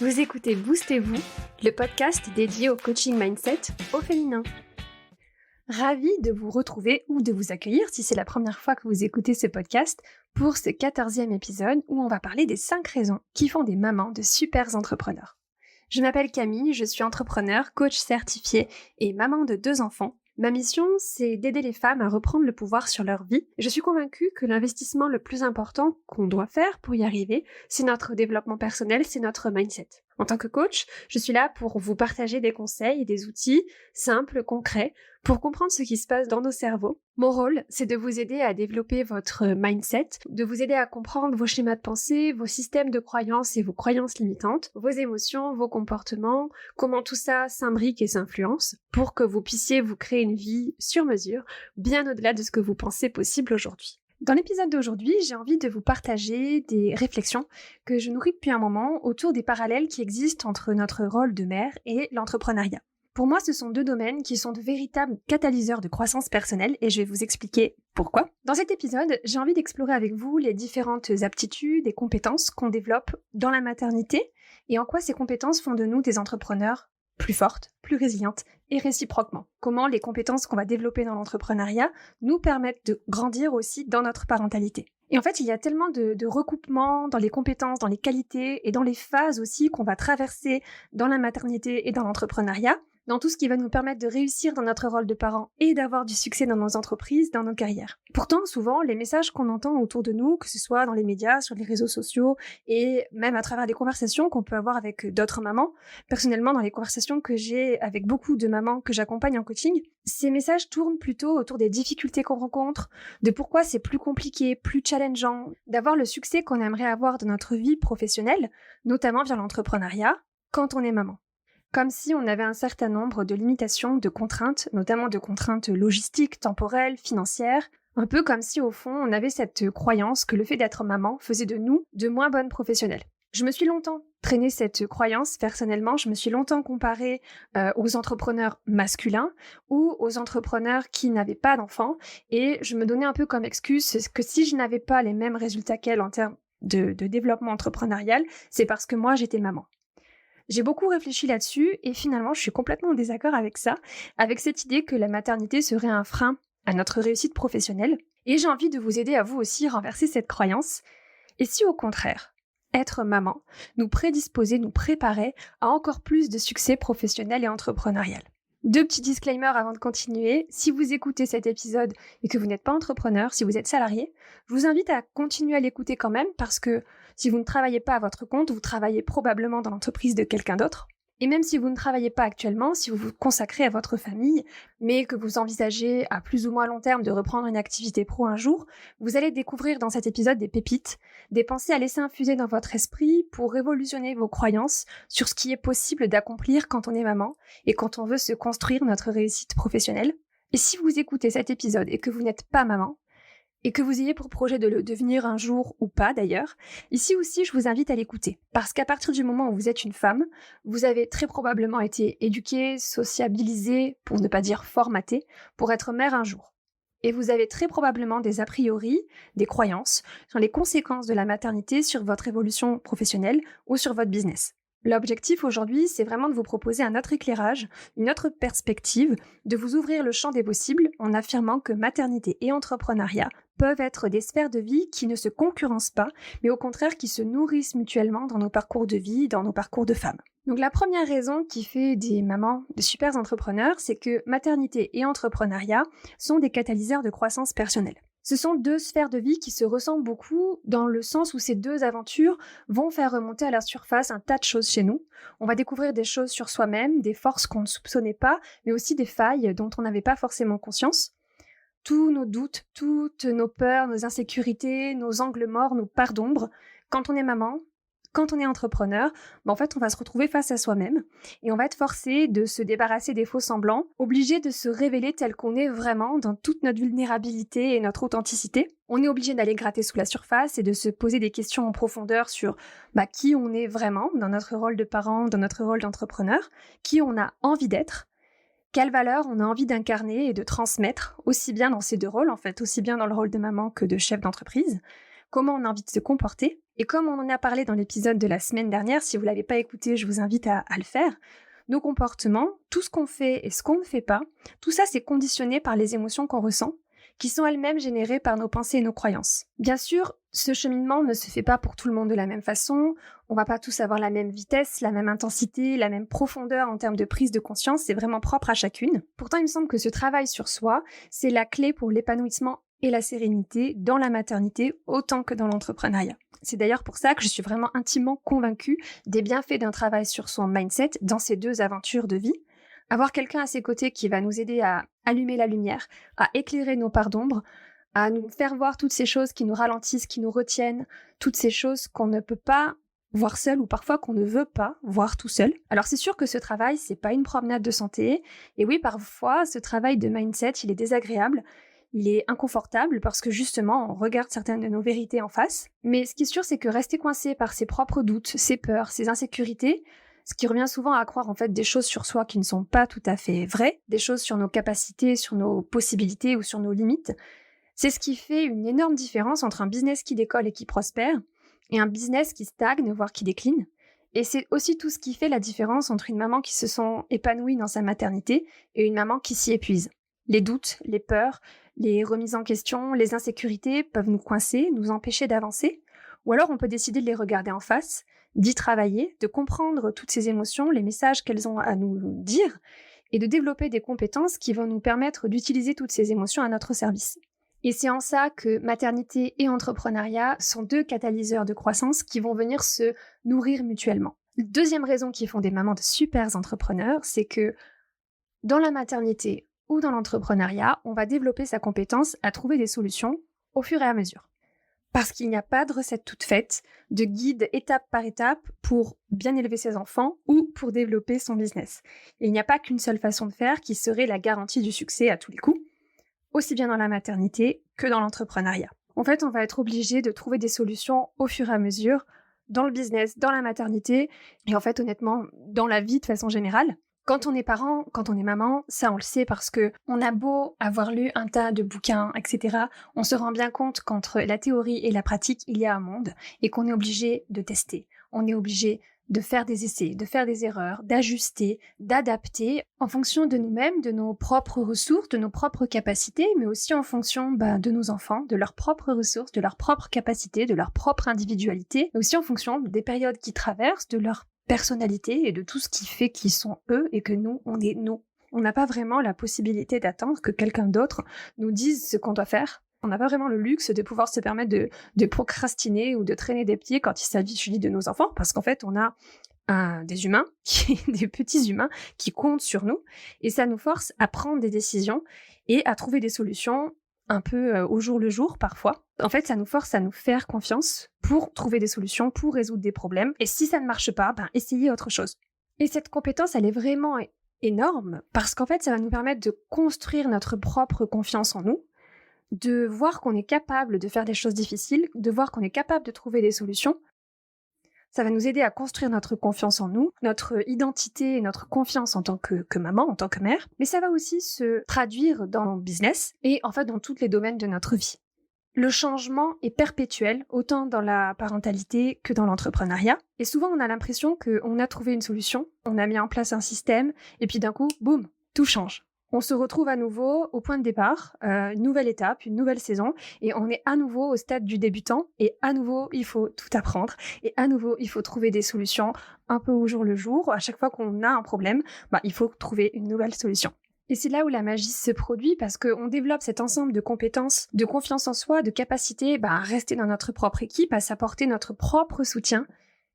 Vous écoutez Boostez-vous, le podcast dédié au coaching mindset au féminin. Ravie de vous retrouver ou de vous accueillir si c'est la première fois que vous écoutez ce podcast pour ce 14e épisode où on va parler des 5 raisons qui font des mamans de super entrepreneurs. Je m'appelle Camille, je suis entrepreneur, coach certifié et maman de 2 enfants. Ma mission, c'est d'aider les femmes à reprendre le pouvoir sur leur vie. Je suis convaincue que l'investissement le plus important qu'on doit faire pour y arriver, c'est notre développement personnel, c'est notre mindset. En tant que coach, je suis là pour vous partager des conseils et des outils simples, concrets, pour comprendre ce qui se passe dans nos cerveaux. Mon rôle, c'est de vous aider à développer votre mindset, de vous aider à comprendre vos schémas de pensée, vos systèmes de croyances et vos croyances limitantes, vos émotions, vos comportements, comment tout ça s'imbrique et s'influence, pour que vous puissiez vous créer une vie sur mesure, bien au-delà de ce que vous pensez possible aujourd'hui. Dans l'épisode d'aujourd'hui, j'ai envie de vous partager des réflexions que je nourris depuis un moment autour des parallèles qui existent entre notre rôle de mère et l'entrepreneuriat. Pour moi, ce sont 2 domaines qui sont de véritables catalyseurs de croissance personnelle et je vais vous expliquer pourquoi. Dans cet épisode, j'ai envie d'explorer avec vous les différentes aptitudes et compétences qu'on développe dans la maternité et en quoi ces compétences font de nous des entrepreneurs plus fortes, plus résilientes et réciproquement. Comment les compétences qu'on va développer dans l'entrepreneuriat nous permettent de grandir aussi dans notre parentalité. Et en fait, il y a tellement de recoupements dans les compétences, dans les qualités et dans les phases aussi qu'on va traverser dans la maternité et dans l'entrepreneuriat, dans tout ce qui va nous permettre de réussir dans notre rôle de parent et d'avoir du succès dans nos entreprises, dans nos carrières. Pourtant, souvent, les messages qu'on entend autour de nous, que ce soit dans les médias, sur les réseaux sociaux et même à travers des conversations qu'on peut avoir avec d'autres mamans, personnellement, dans les conversations que j'ai avec beaucoup de mamans que j'accompagne en coaching, ces messages tournent plutôt autour des difficultés qu'on rencontre, de pourquoi c'est plus compliqué, plus challengeant, d'avoir le succès qu'on aimerait avoir dans notre vie professionnelle, notamment via l'entrepreneuriat, quand on est maman. Comme si on avait un certain nombre de limitations, de contraintes, notamment de contraintes logistiques, temporelles, financières, un peu comme si au fond on avait cette croyance que le fait d'être maman faisait de nous de moins bonnes professionnelles. Je me suis longtemps traîné cette croyance personnellement, je me suis longtemps comparée aux entrepreneurs masculins ou aux entrepreneurs qui n'avaient pas d'enfants et je me donnais un peu comme excuse que si je n'avais pas les mêmes résultats qu'elles en termes de développement entrepreneurial, c'est parce que moi j'étais maman. J'ai beaucoup réfléchi là-dessus et finalement je suis complètement en désaccord avec ça, avec cette idée que la maternité serait un frein à notre réussite professionnelle. Et j'ai envie de vous aider à vous aussi renverser cette croyance. Et si au contraire, être maman nous prédisposait, nous préparait à encore plus de succès professionnel et entrepreneurial. 2 petits disclaimers avant de continuer. Si vous écoutez cet épisode et que vous n'êtes pas entrepreneur, si vous êtes salarié, je vous invite à continuer à l'écouter quand même parce que si vous ne travaillez pas à votre compte, vous travaillez probablement dans l'entreprise de quelqu'un d'autre. Et même si vous ne travaillez pas actuellement, si vous vous consacrez à votre famille, mais que vous envisagez à plus ou moins long terme de reprendre une activité pro un jour, vous allez découvrir dans cet épisode des pépites, des pensées à laisser infuser dans votre esprit pour révolutionner vos croyances sur ce qui est possible d'accomplir quand on est maman et quand on veut se construire notre réussite professionnelle. Et si vous écoutez cet épisode et que vous n'êtes pas maman, et que vous ayez pour projet de le devenir un jour ou pas d'ailleurs, ici aussi je vous invite à l'écouter. Parce qu'à partir du moment où vous êtes une femme, vous avez très probablement été éduquée, sociabilisée, pour ne pas dire formatée, pour être mère un jour. Et vous avez très probablement des a priori, des croyances sur les conséquences de la maternité sur votre évolution professionnelle ou sur votre business. L'objectif aujourd'hui, c'est vraiment de vous proposer un autre éclairage, une autre perspective, de vous ouvrir le champ des possibles en affirmant que maternité et entrepreneuriat peuvent être des sphères de vie qui ne se concurrencent pas, mais au contraire qui se nourrissent mutuellement dans nos parcours de vie, dans nos parcours de femmes. Donc la première raison qui fait des mamans de super entrepreneurs, c'est que maternité et entrepreneuriat sont des catalyseurs de croissance personnelle. Ce sont 2 sphères de vie qui se ressemblent beaucoup dans le sens où ces 2 aventures vont faire remonter à la surface un tas de choses chez nous. On va découvrir des choses sur soi-même, des forces qu'on ne soupçonnait pas, mais aussi des failles dont on n'avait pas forcément conscience. Tous nos doutes, toutes nos peurs, nos insécurités, nos angles morts, nos parts d'ombre, quand on est maman, quand on est entrepreneur, en fait, on va se retrouver face à soi-même et on va être forcé de se débarrasser des faux semblants, obligé de se révéler tel qu'on est vraiment dans toute notre vulnérabilité et notre authenticité. On est obligé d'aller gratter sous la surface et de se poser des questions en profondeur sur qui on est vraiment dans notre rôle de parent, dans notre rôle d'entrepreneur, qui on a envie d'être, quelles valeurs on a envie d'incarner et de transmettre, aussi bien dans ces 2 rôles, en fait, aussi bien dans le rôle de maman que de chef d'entreprise. comment on a envie de se comporter. Et comme on en a parlé dans l'épisode de la semaine dernière, si vous ne l'avez pas écouté, je vous invite à le faire. Nos comportements, tout ce qu'on fait et ce qu'on ne fait pas, tout ça c'est conditionné par les émotions qu'on ressent, qui sont elles-mêmes générées par nos pensées et nos croyances. Bien sûr, ce cheminement ne se fait pas pour tout le monde de la même façon, on va pas tous avoir la même vitesse, la même intensité, la même profondeur en termes de prise de conscience, c'est vraiment propre à chacune. Pourtant, il me semble que ce travail sur soi, c'est la clé pour l'épanouissement et la sérénité dans la maternité autant que dans l'entrepreneuriat. C'est d'ailleurs pour ça que je suis vraiment intimement convaincue des bienfaits d'un travail sur son mindset dans ces deux aventures de vie. Avoir quelqu'un à ses côtés qui va nous aider à allumer la lumière, à éclairer nos parts d'ombre, à nous faire voir toutes ces choses qui nous ralentissent, qui nous retiennent, toutes ces choses qu'on ne peut pas voir seul ou parfois qu'on ne veut pas voir tout seul. Alors c'est sûr que ce travail, c'est pas une promenade de santé. Et oui, parfois, ce travail de mindset, il est désagréable. Il est inconfortable parce que justement, on regarde certaines de nos vérités en face. Mais ce qui est sûr, c'est que rester coincé par ses propres doutes, ses peurs, ses insécurités, ce qui revient souvent à croire en fait des choses sur soi qui ne sont pas tout à fait vraies, des choses sur nos capacités, sur nos possibilités ou sur nos limites, c'est ce qui fait une énorme différence entre un business qui décolle et qui prospère et un business qui stagne, voire qui décline. Et c'est aussi tout ce qui fait la différence entre une maman qui se sent épanouie dans sa maternité et une maman qui s'y épuise. Les doutes, les peurs, les remises en question, les insécurités peuvent nous coincer, nous empêcher d'avancer, ou alors on peut décider de les regarder en face, d'y travailler, de comprendre toutes ces émotions, les messages qu'elles ont à nous dire, et de développer des compétences qui vont nous permettre d'utiliser toutes ces émotions à notre service. Et c'est en ça que maternité et entrepreneuriat sont deux catalyseurs de croissance qui vont venir se nourrir mutuellement. Deuxième raison qui font des mamans de super entrepreneurs, c'est que dans la maternité ou dans l'entrepreneuriat, on va développer sa compétence à trouver des solutions au fur et à mesure. Parce qu'il n'y a pas de recette toute faite, de guide étape par étape pour bien élever ses enfants ou pour développer son business. Il n'y a pas qu'une seule façon de faire qui serait la garantie du succès à tous les coups, aussi bien dans la maternité que dans l'entrepreneuriat. En fait, on va être obligé de trouver des solutions au fur et à mesure dans le business, dans la maternité et en fait, honnêtement, dans la vie de façon générale. Quand on est parent, quand on est maman, ça on le sait parce que on a beau avoir lu un tas de bouquins, etc. On se rend bien compte qu'entre la théorie et la pratique, il y a un monde et qu'on est obligé de tester. On est obligé de faire des essais, de faire des erreurs, d'ajuster, d'adapter en fonction de nous-mêmes, de nos propres ressources, de nos propres capacités, mais aussi en fonction de nos enfants, de leurs propres ressources, de leurs propres capacités, de leur propre individualité, mais aussi en fonction des périodes qu'ils traversent, de leur personnalité et de tout ce qui fait qu'ils sont eux et que nous, on est nous. On n'a pas vraiment la possibilité d'attendre que quelqu'un d'autre nous dise ce qu'on doit faire. On n'a pas vraiment le luxe de pouvoir se permettre de procrastiner ou de traîner des pieds quand il s'agit de nos enfants, parce qu'en fait, on a des humains, des petits humains qui comptent sur nous, et ça nous force à prendre des décisions et à trouver des solutions un peu au jour le jour parfois. En fait, ça nous force à nous faire confiance pour trouver des solutions, pour résoudre des problèmes. Et si ça ne marche pas, essayez autre chose. Et cette compétence, elle est vraiment énorme parce qu'en fait, ça va nous permettre de construire notre propre confiance en nous, de voir qu'on est capable de faire des choses difficiles, de voir qu'on est capable de trouver des solutions. Ça va nous aider à construire notre confiance en nous, notre identité et notre confiance en tant que maman, en tant que mère. Mais ça va aussi se traduire dans nos business et en fait dans tous les domaines de notre vie. Le changement est perpétuel, autant dans la parentalité que dans l'entrepreneuriat. Et souvent, on a l'impression qu'on a trouvé une solution, on a mis en place un système, et puis d'un coup, boum, tout change. On se retrouve à nouveau au point de départ, une nouvelle étape, une nouvelle saison, et on est à nouveau au stade du débutant, et à nouveau, il faut tout apprendre, et à nouveau, il faut trouver des solutions un peu au jour le jour. À chaque fois qu'on a un problème, il faut trouver une nouvelle solution. Et c'est là où la magie se produit parce qu'on développe cet ensemble de compétences, de confiance en soi, de capacité à rester dans notre propre équipe, à s'apporter notre propre soutien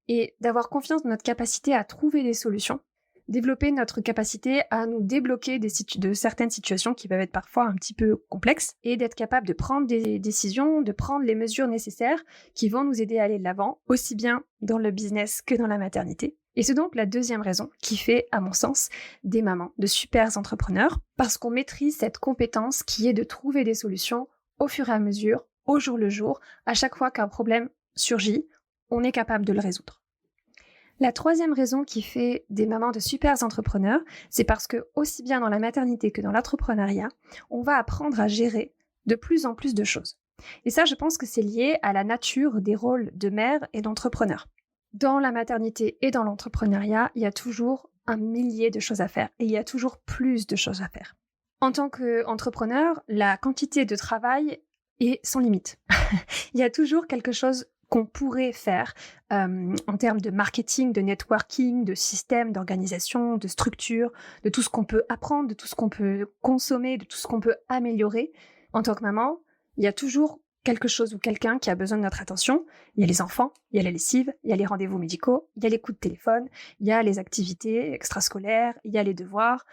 et d'avoir confiance dans notre capacité à trouver des solutions, développer notre capacité à nous débloquer de certaines situations qui peuvent être parfois un petit peu complexes et d'être capable de prendre des décisions, de prendre les mesures nécessaires qui vont nous aider à aller de l'avant, aussi bien dans le business que dans la maternité. Et c'est donc la deuxième raison qui fait, à mon sens, des mamans de super entrepreneurs, parce qu'on maîtrise cette compétence qui est de trouver des solutions au fur et à mesure, au jour le jour, à chaque fois qu'un problème surgit, on est capable de le résoudre. La troisième raison qui fait des mamans de super entrepreneurs, c'est parce que, aussi bien dans la maternité que dans l'entrepreneuriat, on va apprendre à gérer de plus en plus de choses. Et ça, je pense que c'est lié à la nature des rôles de mère et d'entrepreneur. Dans la maternité et dans l'entrepreneuriat, il y a toujours un millier de choses à faire et il y a toujours plus de choses à faire. En tant qu'entrepreneur, la quantité de travail est sans limite. Il y a toujours quelque chose qu'on pourrait faire en termes de marketing, de networking, de système, d'organisation, de structure, de tout ce qu'on peut apprendre, de tout ce qu'on peut consommer, de tout ce qu'on peut améliorer. En tant que maman, il y a toujours quelque chose ou quelqu'un qui a besoin de notre attention. Il y a les enfants, il y a la lessive, il y a les rendez-vous médicaux, il y a les coups de téléphone, il y a les activités extrascolaires, il y a les devoirs,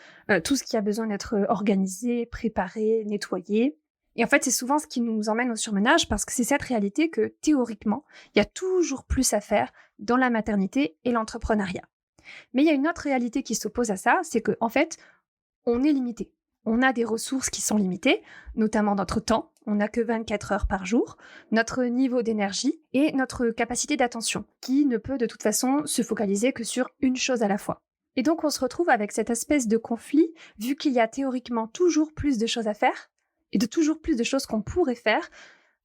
tout ce qui a besoin d'être organisé, préparé, nettoyé. Et en fait, c'est souvent ce qui nous emmène au surmenage parce que c'est cette réalité que, théoriquement, il y a toujours plus à faire dans la maternité et l'entrepreneuriat. Mais il y a une autre réalité qui s'oppose à ça, c'est qu'en fait, on est limité. On a des ressources qui sont limitées, notamment notre temps, on n'a que 24 heures par jour, notre niveau d'énergie et notre capacité d'attention, qui ne peut de toute façon se focaliser que sur une chose à la fois. Et donc on se retrouve avec cette espèce de conflit, vu qu'il y a théoriquement toujours plus de choses à faire, et de toujours plus de choses qu'on pourrait faire,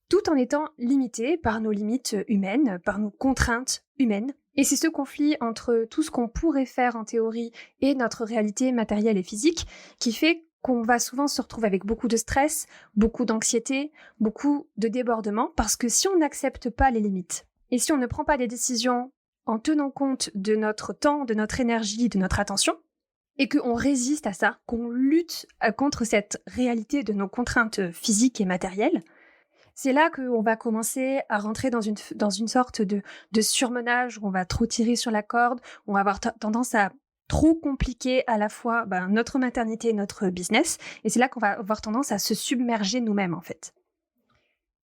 tout en étant limité par nos limites humaines, par nos contraintes humaines. Et c'est ce conflit entre tout ce qu'on pourrait faire en théorie et notre réalité matérielle et physique qui fait qu'on va souvent se retrouver avec beaucoup de stress, beaucoup d'anxiété, beaucoup de débordement, parce que si on n'accepte pas les limites, et si on ne prend pas des décisions en tenant compte de notre temps, de notre énergie, de notre attention, et qu'on résiste à ça, qu'on lutte contre cette réalité de nos contraintes physiques et matérielles, c'est là qu'on va commencer à rentrer dans une sorte de surmenage, où on va trop tirer sur la corde, on va avoir tendance à trop compliquer à la fois notre maternité et notre business, et c'est là qu'on va avoir tendance à se submerger nous-mêmes en fait.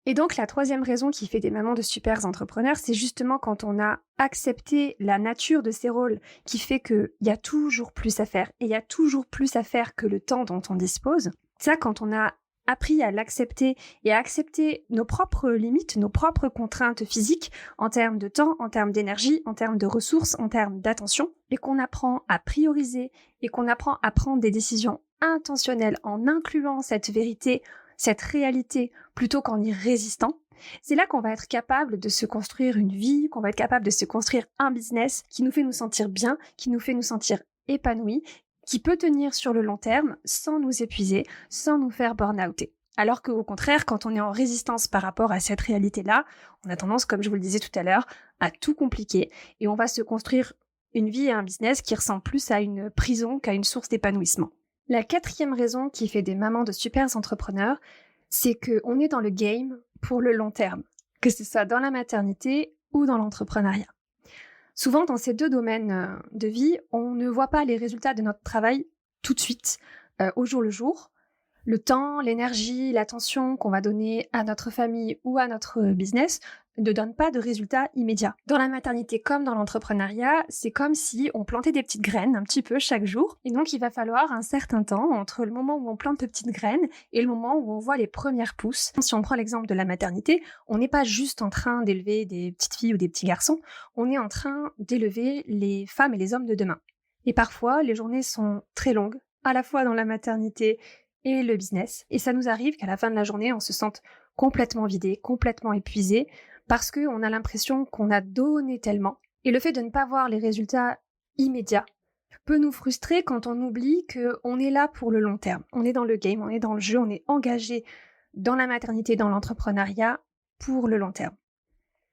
Et donc la troisième raison qui fait des mamans de super entrepreneurs, c'est justement quand on a accepté la nature de ces rôles qui fait qu'il y a toujours plus à faire, et il y a toujours plus à faire que le temps dont on dispose. Ça, quand on a appris à l'accepter et à accepter nos propres limites, nos propres contraintes physiques en termes de temps, en termes d'énergie, en termes de ressources, en termes d'attention, et qu'on apprend à prioriser et qu'on apprend à prendre des décisions intentionnelles en incluant cette vérité, cette réalité, plutôt qu'en y résistant, c'est là qu'on va être capable de se construire une vie, qu'on va être capable de se construire un business qui nous fait nous sentir bien, qui nous fait nous sentir épanouis, qui peut tenir sur le long terme sans nous épuiser, sans nous faire burn-outer. Alors qu'au contraire, quand on est en résistance par rapport à cette réalité-là, on a tendance, comme je vous le disais tout à l'heure, à tout compliquer et on va se construire une vie et un business qui ressemble plus à une prison qu'à une source d'épanouissement. La quatrième raison qui fait des mamans de super entrepreneurs, c'est qu'on est dans le game pour le long terme, que ce soit dans la maternité ou dans l'entrepreneuriat. Souvent, dans ces deux domaines de vie, on ne voit pas les résultats de notre travail tout de suite, au jour le jour. Le temps, l'énergie, l'attention qu'on va donner à notre famille ou à notre business ne donne pas de résultats immédiats. Dans la maternité comme dans l'entrepreneuriat, c'est comme si on plantait des petites graines un petit peu chaque jour. Et donc, il va falloir un certain temps entre le moment où on plante de petites graines et le moment où on voit les premières pousses. Si on prend l'exemple de la maternité, on n'est pas juste en train d'élever des petites filles ou des petits garçons, on est en train d'élever les femmes et les hommes de demain. Et parfois, les journées sont très longues, à la fois dans la maternité et le business. Et ça nous arrive qu'à la fin de la journée, on se sente complètement vidé, complètement épuisé, parce qu'on a l'impression qu'on a donné tellement. Et le fait de ne pas voir les résultats immédiats peut nous frustrer quand on oublie qu'on est là pour le long terme. On est dans le game, on est dans le jeu, on est engagé dans la maternité, dans l'entrepreneuriat pour le long terme.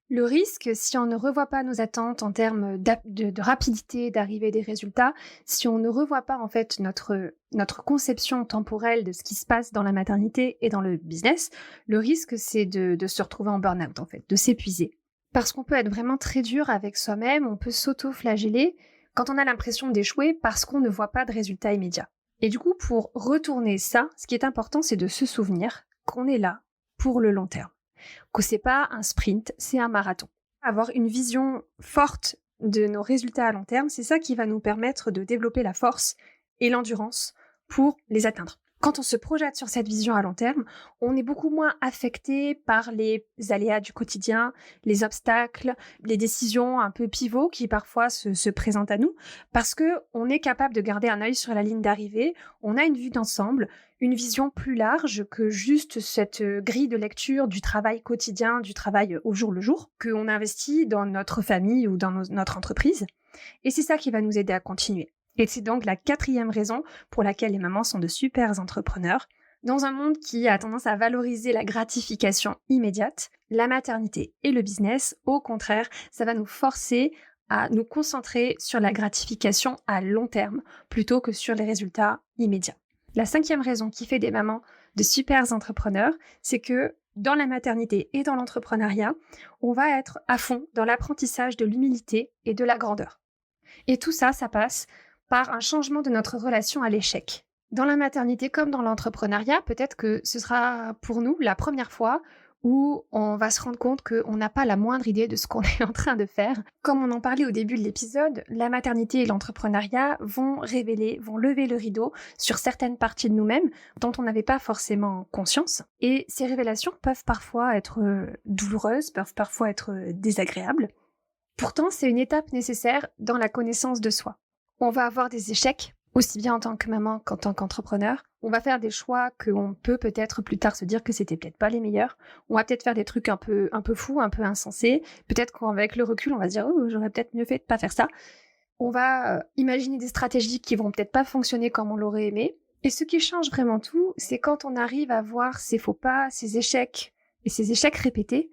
Le risque, si on ne revoit pas nos attentes en termes de rapidité d'arrivée des résultats, si on ne revoit pas en fait notre conception temporelle de ce qui se passe dans la maternité et dans le business, le risque c'est de se retrouver en burn-out en fait, de s'épuiser. Parce qu'on peut être vraiment très dur avec soi-même, on peut s'auto-flageller quand on a l'impression d'échouer parce qu'on ne voit pas de résultats immédiats. Et du coup, pour retourner ça, ce qui est important, c'est de se souvenir qu'on est là pour le long terme. Que c'est pas un sprint, c'est un marathon. Avoir une vision forte de nos résultats à long terme, c'est ça qui va nous permettre de développer la force et l'endurance pour les atteindre. Quand on se projette sur cette vision à long terme, on est beaucoup moins affecté par les aléas du quotidien, les obstacles, les décisions un peu pivots qui parfois se présentent à nous, parce qu'on est capable de garder un œil sur la ligne d'arrivée, on a une vue d'ensemble, une vision plus large que juste cette grille de lecture du travail quotidien, du travail au jour le jour, qu'on investit dans notre famille ou dans notre entreprise. Et c'est ça qui va nous aider à continuer. Et c'est donc la 4e raison pour laquelle les mamans sont de super entrepreneurs. Dans un monde qui a tendance à valoriser la gratification immédiate, la maternité et le business, au contraire, ça va nous forcer à nous concentrer sur la gratification à long terme plutôt que sur les résultats immédiats. La 5e raison qui fait des mamans de super entrepreneurs, c'est que dans la maternité et dans l'entrepreneuriat, on va être à fond dans l'apprentissage de l'humilité et de la grandeur. Et tout ça, ça passe par un changement de notre relation à l'échec. Dans la maternité comme dans l'entrepreneuriat, peut-être que ce sera pour nous la première fois où on va se rendre compte qu'on n'a pas la moindre idée de ce qu'on est en train de faire. Comme on en parlait au début de l'épisode, la maternité et l'entrepreneuriat vont lever le rideau sur certaines parties de nous-mêmes dont on n'avait pas forcément conscience. Et ces révélations peuvent parfois être douloureuses, peuvent parfois être désagréables. Pourtant, c'est une étape nécessaire dans la connaissance de soi. On va avoir des échecs, aussi bien en tant que maman qu'en tant qu'entrepreneur. On va faire des choix qu'on peut peut-être plus tard se dire que c'était peut-être pas les meilleurs. On va peut-être faire des trucs un peu fous, un peu insensés. Peut-être qu'avec le recul, on va se dire « Oh, j'aurais peut-être mieux fait de pas faire ça ». On va imaginer des stratégies qui vont peut-être pas fonctionner comme on l'aurait aimé. Et ce qui change vraiment tout, c'est quand on arrive à voir ces faux pas, ces échecs et ces échecs répétés.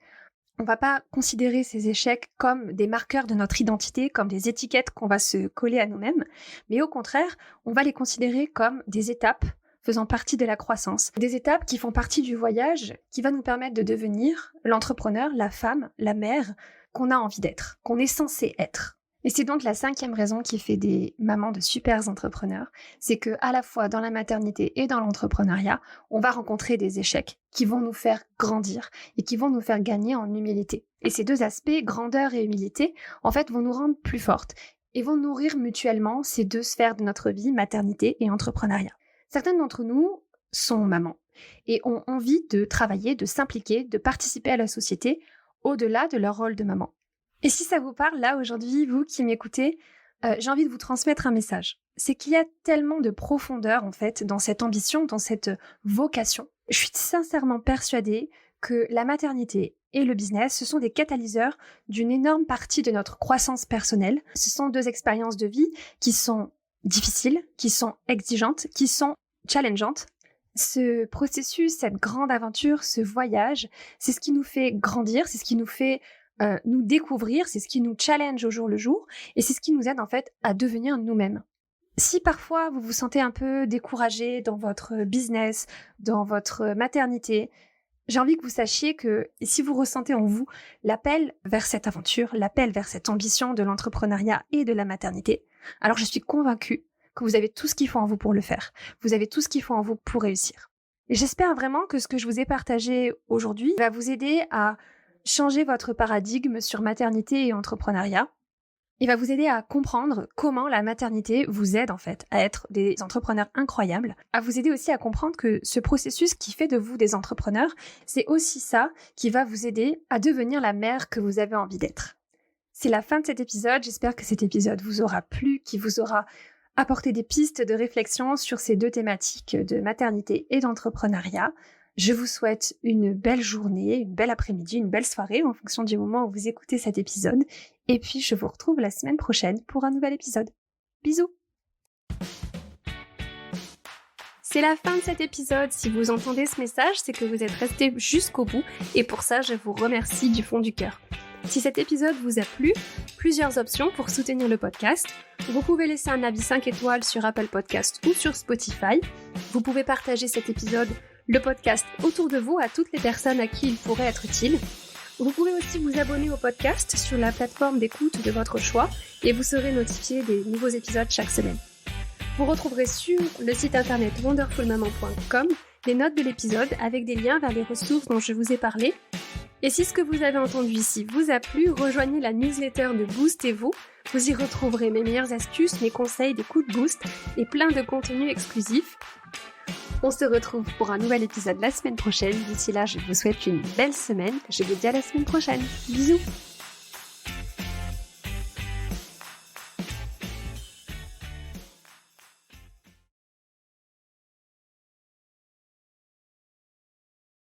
On va pas considérer ces échecs comme des marqueurs de notre identité, comme des étiquettes qu'on va se coller à nous-mêmes, mais au contraire, on va les considérer comme des étapes faisant partie de la croissance, des étapes qui font partie du voyage qui va nous permettre de devenir l'entrepreneur, la femme, la mère qu'on a envie d'être, qu'on est censé être. Et c'est donc la 5e raison qui fait des mamans de super entrepreneurs, c'est que à la fois dans la maternité et dans l'entrepreneuriat, on va rencontrer des échecs qui vont nous faire grandir et qui vont nous faire gagner en humilité. Et ces deux aspects, grandeur et humilité, en fait, vont nous rendre plus fortes et vont nourrir mutuellement ces deux sphères de notre vie, maternité et entrepreneuriat. Certaines d'entre nous sont mamans et ont envie de travailler, de s'impliquer, de participer à la société au-delà de leur rôle de maman. Et si ça vous parle, là, aujourd'hui, vous qui m'écoutez, j'ai envie de vous transmettre un message. C'est qu'il y a tellement de profondeur, en fait, dans cette ambition, dans cette vocation. Je suis sincèrement persuadée que la maternité et le business, ce sont des catalyseurs d'une énorme partie de notre croissance personnelle. Ce sont 2 expériences de vie qui sont difficiles, qui sont exigeantes, qui sont challengeantes. Ce processus, cette grande aventure, ce voyage, c'est ce qui nous fait grandir, c'est ce qui nous fait nous découvrir, c'est ce qui nous challenge au jour le jour et c'est ce qui nous aide en fait à devenir nous-mêmes. Si parfois vous vous sentez un peu découragé dans votre business, dans votre maternité, j'ai envie que vous sachiez que si vous ressentez en vous l'appel vers cette aventure, l'appel vers cette ambition de l'entrepreneuriat et de la maternité, alors je suis convaincue que vous avez tout ce qu'il faut en vous pour le faire. Vous avez tout ce qu'il faut en vous pour réussir. Et j'espère vraiment que ce que je vous ai partagé aujourd'hui va vous aider à changer votre paradigme sur maternité et entrepreneuriat. Il va vous aider à comprendre comment la maternité vous aide en fait à être des entrepreneurs incroyables, à vous aider aussi à comprendre que ce processus qui fait de vous des entrepreneurs, c'est aussi ça qui va vous aider à devenir la mère que vous avez envie d'être. C'est la fin de cet épisode, j'espère que cet épisode vous aura plu, qu'il vous aura apporté des pistes de réflexion sur ces 2 thématiques de maternité et d'entrepreneuriat. Je vous souhaite une belle journée, une belle après-midi, une belle soirée en fonction du moment où vous écoutez cet épisode. Et puis, je vous retrouve la semaine prochaine pour un nouvel épisode. Bisous! C'est la fin de cet épisode. Si vous entendez ce message, c'est que vous êtes resté jusqu'au bout. Et pour ça, je vous remercie du fond du cœur. Si cet épisode vous a plu, plusieurs options pour soutenir le podcast. Vous pouvez laisser un avis 5 étoiles sur Apple Podcast ou sur Spotify. Vous pouvez partager cet épisode, le podcast, autour de vous à toutes les personnes à qui il pourrait être utile. Vous pouvez aussi vous abonner au podcast sur la plateforme d'écoute de votre choix et vous serez notifié des nouveaux épisodes chaque semaine. Vous retrouverez sur le site internet wonderfulmaman.com les notes de l'épisode avec des liens vers les ressources dont je vous ai parlé. Et si ce que vous avez entendu ici vous a plu, rejoignez la newsletter de Boostez-vous. Vous y retrouverez mes meilleures astuces, mes conseils, des coups de boost et plein de contenus exclusifs. On se retrouve pour un nouvel épisode la semaine prochaine. D'ici là, je vous souhaite une belle semaine. Je vous dis à la semaine prochaine. Bisous!